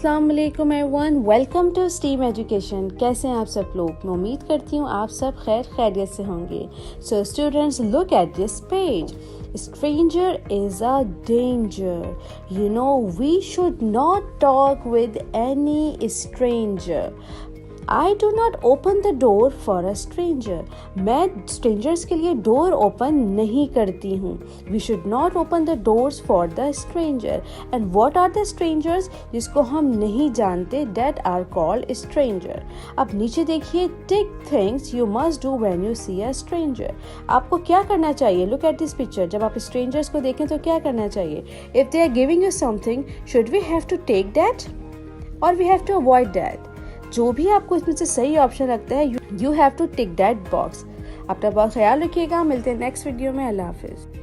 अस्सलाम वालेकुम everyone, welcome to STEAM education. कैसे हैं आप सब लोग? मैं उम्मीद करती हूँ आप सब खैरियत से होंगे। So students, look at this page. Stranger is a danger. You know, we should not talk with any stranger. I do not open the door for a stranger. मैं strangers के लिए door open नहीं करती हूँ. We should not open the doors for the stranger. And what are the strangers? जिसको हम नहीं जानते, that are called stranger. अब नीचे देखिए, take things you must do when you see a stranger. आपको क्या करना चाहिए? Look at this picture. जब आप strangers को देखें तो क्या करना चाहिए? If they are giving you something, should we have to take that? Or we have to avoid that? जो भी आपको इसमें से सही ऑप्शन लगता है, you have to tick that box. अपना बहुत ख्याल रखिएगा। मिलते हैं नेक्स्ट वीडियो में। अल्लाह हाफिज़।